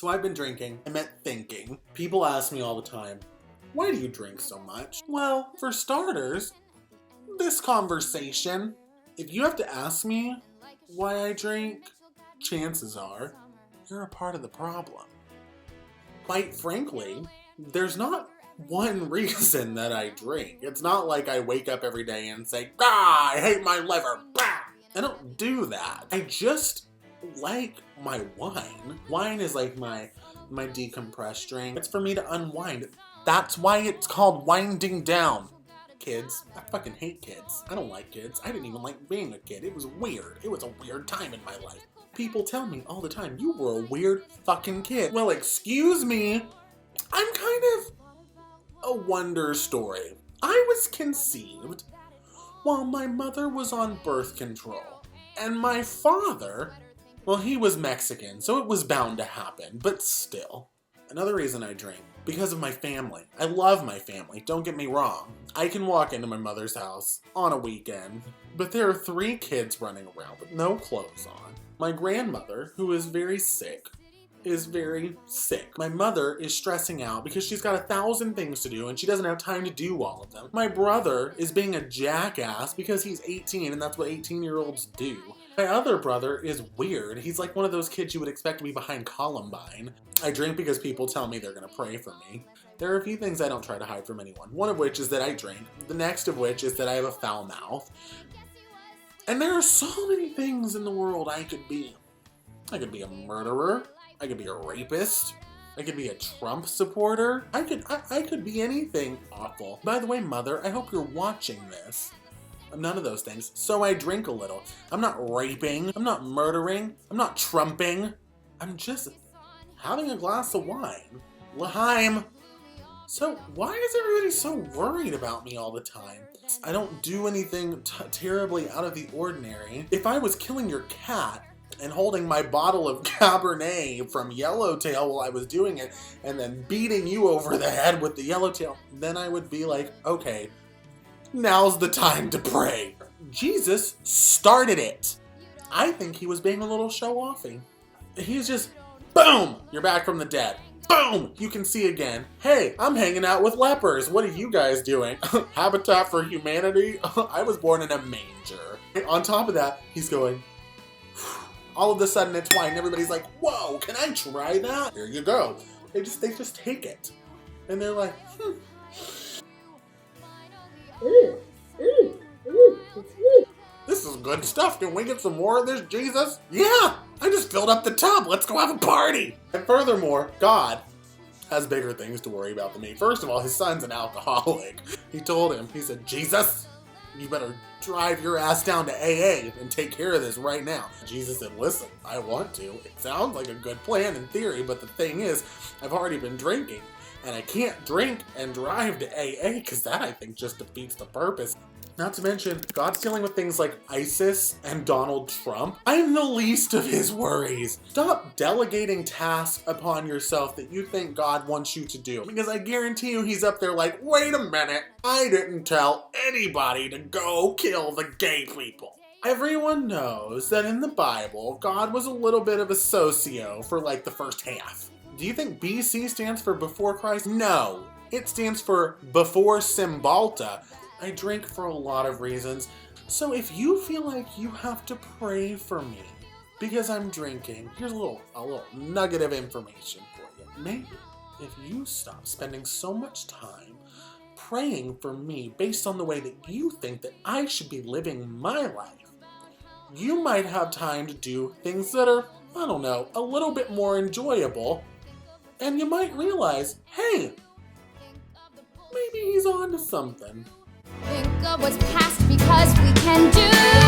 So I've been drinking. I meant thinking. People ask me all the time, why do you drink so much? Well, for starters, this conversation. If you have to ask me why I drink, chances are you're a part of the problem. Quite frankly, there's not one reason that I drink. It's not like I wake up every day and say, I hate my liver. Bah! I don't do that. I just like my wine. Wine is like my decompressed drink. It's for me to unwind. That's why it's called winding down. Kids. I fucking hate kids. I don't like kids. I didn't even like being a kid. It was weird. It was a weird time in my life. People tell me all the time, you were a weird fucking kid. Well, excuse me. I'm kind of a wonder story. I was conceived while my mother was on birth control. And my father, well, he was Mexican, so it was bound to happen, but still. Another reason I drink, because of my family. I love my family, don't get me wrong. I can walk into my mother's house on a weekend, but there are 3 kids running around with no clothes on. My grandmother, who is very sick, is very sick. My mother is stressing out because she's got 1,000 things to do and she doesn't have time to do all of them. My brother is being a jackass because he's 18 and that's what 18-year-olds do. My other brother is weird. He's like one of those kids you would expect to be behind Columbine. I drink because people tell me they're gonna pray for me. There are a few things I don't try to hide from anyone. One of which is that I drink. The next of which is that I have a foul mouth. And there are so many things in the world I could be. I could be a murderer. I could be a rapist. I could be a Trump supporter. I could be anything awful. By the way, Mother, I hope you're watching this. I'm none of those things, so I drink a little. I'm not raping. I'm not murdering. I'm not trumping. I'm just having a glass of wine. L'chaim. So why is everybody so worried about me all the time? I don't do anything terribly out of the ordinary. If I was killing your cat and holding my bottle of Cabernet from Yellowtail while I was doing it, and then beating you over the head with the Yellowtail, then I would be like, okay, now's the time to pray. Jesus started it. I think he was being a little show-offy. He's just, boom, you're back from the dead. Boom, you can see again. Hey, I'm hanging out with lepers. What are you guys doing? Habitat for Humanity? I was born in a manger. On top of that, he's going, all of a sudden it's wine. Everybody's like, whoa, can I try that? Here you go. They just take it. And they're like, this is good stuff. Can we get some more of this, Jesus? Yeah, I just filled up the tub. Let's go have a party. And furthermore, God has bigger things to worry about than me. First of all, his son's an alcoholic. He told him, he said, Jesus, you better drive your ass down to AA and take care of this right now. Jesus said, listen, I want to. It sounds like a good plan in theory, but the thing is, I've already been drinking, and I can't drink and drive to AA because that, I think, just defeats the purpose. Not to mention, God's dealing with things like ISIS and Donald Trump. I'm the least of his worries. Stop delegating tasks upon yourself that you think God wants you to do. Because I guarantee you he's up there like, wait a minute, I didn't tell anybody to go kill the gay people. Everyone knows that in the Bible, God was a little bit of a socio for like the first half. Do you think BC stands for before Christ? No, it stands for before Cymbalta. I drink for a lot of reasons, so if you feel like you have to pray for me because I'm drinking, here's a little nugget of information for you. Maybe if you stop spending so much time praying for me based on the way that you think that I should be living my life, you might have time to do things that are, I don't know, a little bit more enjoyable, and you might realize, hey, maybe he's on to something. Think of what's past because we can do